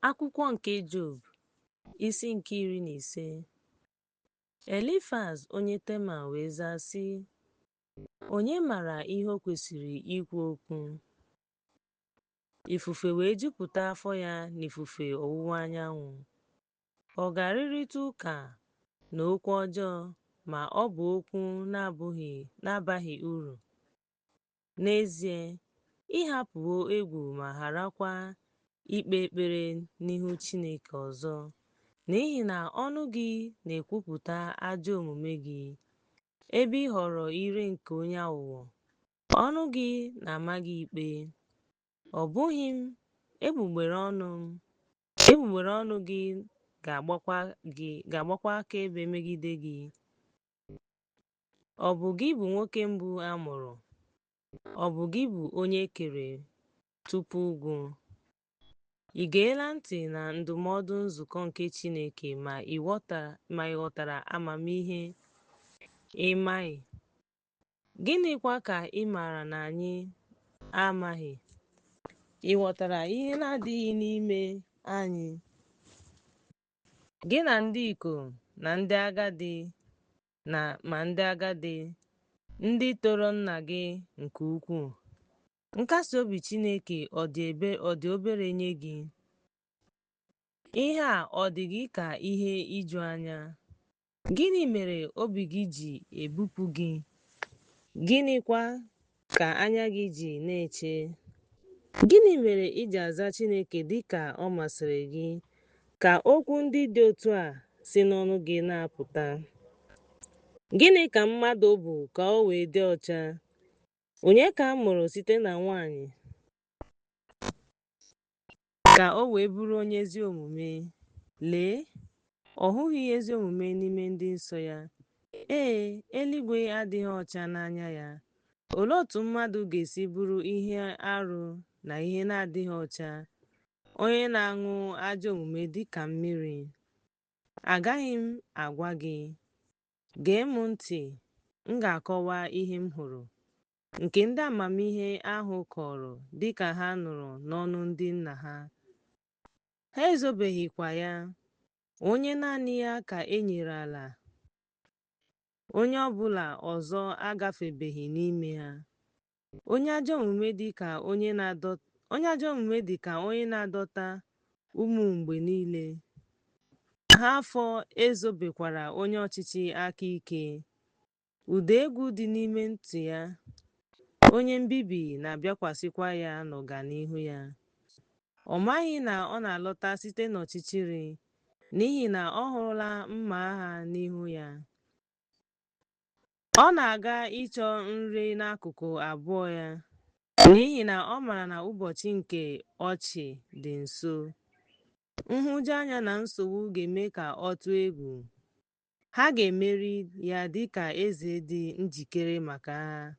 Akwụkwọ nke Job, isi nke 15. Elifaz onye Teman wee zaa sị, onye maara ihe o kwesịrị ikwu okwu? Ifufe wee jupụta afọ ya n'ifufe ọwụwa anyanwụ. Ọ ga-arịrịta ụka na okwu ọjọọ, ma ọ bụ okwu na-abaghị uru. N'ezie, ịhapụwo egwu ma gharakwa ikpe ekpere n'ihu Chineke ọzọ, n'ihi na ọnụ gị na-ekwupụta ajọ omume gị, ebe ị họrọ ire nke onye aghụghọ, ọnụ gị na-ama gị ikpe. Ọ bụghị m, egbugbere ọnụ gị ga-agbakwa akaebe megide gị. Ọ bụ gị bụ nwoke mbụ a mụrụ? Ọ bụ gị bụ onye e kere tupu ugwu? Ị geela ntị na ndụmọdụ nzukọ nke Chineke ma ị ghọtara amamihe ị maghị? Gịnịkwa ka ị maara na anyị amaghị? Ị ghọtara ihe na-adịghị n'ime anyị? Gị na ndị ikom na ndị agadi, ndị toro nna gị nke ukwuu, nkasi obi Chineke ọ dị obere nye gị? Ihe a ọ dị gị ka ihe iju anya? Gịnị mere obi gị ji ebupụ gị? Gịnịkwa ka anya gị ji na-eche? Gịnị mere ị ji aza Chineke dịka ọ masịrị gị, ka okwu ndị dị otu a si n'ọnụ gị na-apụta? Gịnị ka mmadụ bụ ka o wee dị ọcha? Onye ka a mụrụ site na nwanyị ka o wee bụrụ onye ezi omume? Lee, ọ hụghị ezi omume n'ime ndị nsọ ya. Ee, eluigwe adịghị ọcha n'anya ya. Olee otu mmadụ ga-esi bụrụ ihe arụ na ihe na-adịghị ọcha, onye na-aṅụ ajọ omume dịka mmiri? Agaghị m agwa gị, gee m ntị, m ga-akọwa ihe m hụrụ, nke ndị amamihe ahụ kọrọ dịka ha nụrụ n'ọnụ ndị nna ha. Ha ezobeghịkwa ya. Onye naanị ya ka e nyere ala, onye ọbụla ọzọ agafebeghị n'ime ha. Onye ajọ omume dị ka onye na-adọta ụmụ mgbe niile. Ha afọ ezobekwara onye ọchịchị aka ike. Ụda egwu dị n'ime ntị ya. Onye mbibi na-abịakwasịkwa ya n'ọganihu ya. Ọ maghị na ọ na-alọta site n'ọchịchịrị, n'ihi na ọ hụrụla mma agha n'ihu ya. Ọ na-aga ịchọ nri n'akụkụ abụọ ya, n'ihi na ọ maara na ụbọchị nke ọchị dị nso. Nhụjuanya na nsogbu ga-eme ka ọ tụọ egwu. Ha ga-emeri ya dịka eze dị njikere maka agha,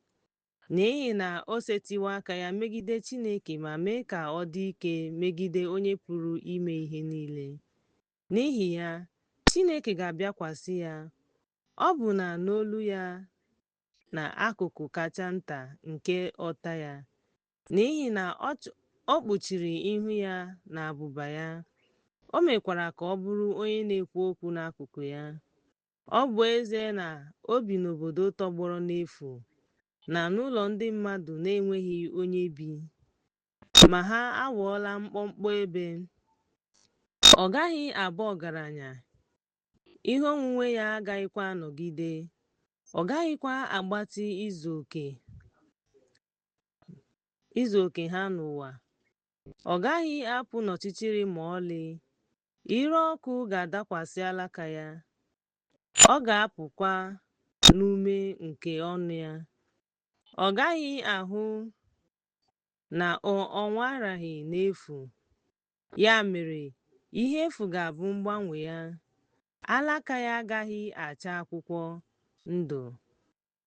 n'ihi na o setiwo aka ya megide Chineke ma mee ka ọ dị ike megide Onye pụrụ ime ihe niile. N'ihi ya, Chineke ga-abịakwasị ya, ọbụna n'olu ya na akụkụ kacha nta nke ọta ya, n'ihi na ọ kpuchiri ihu ya na abụba ya. O mekwara ka ọ bụrụ onye na-ekwu okwu n'akụkụ ya. Ọ bụ eze na o bi n'obodo tọgbọrọ n'efu, na n'ụlọ ndị mmadụ na-enweghị onye bi, ma ha aghọọla mkpọmkpọ ebe. Ọ gaghị abụ ọgaranya, ihe onwunwe ya agaghịkwa anọgide, ọ gaghịkwa agbatị izu oke ha n'ụwa. Ọ gaghị apụ n'ọchịchịrị ma ọlị. Ire ọkụ ga-adakwasị alaka ya, ọ ga-apụkwa n'ume nke ọnụ ya. Ọ gaghị ahụ na ọnwa araghị n'efu. Ya mere, ihe efu ga-abụ mgbanwe ya. Alaka ya agaghị acha akwụkwọ ndụ,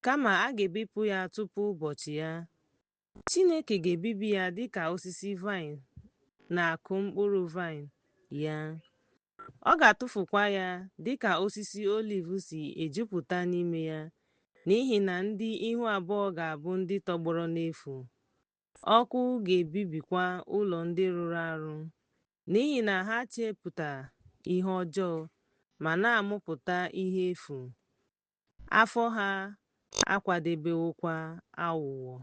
kama a ga-ebipụ ya tupu ụbọchị ya. Chineke ga-ebibi ya dịka osisi vaịn na-akụ mkpụrụ vaịn ya. Ọ ga-atụfukwa ya dịka osisi oliv si ejupụta n'ime ya, n'ihi na ndị ihu abụọ ga-abụ ndị tọgbọrọ n'efu. Ọkụ ga-ebibikwa ụlọ ndị rụrụ arụ, n'ihi na ha chepụta ihe ọjọọ ma na-amụpụta ihe efu. Afọ ha akwadebewokwa aghụghọ.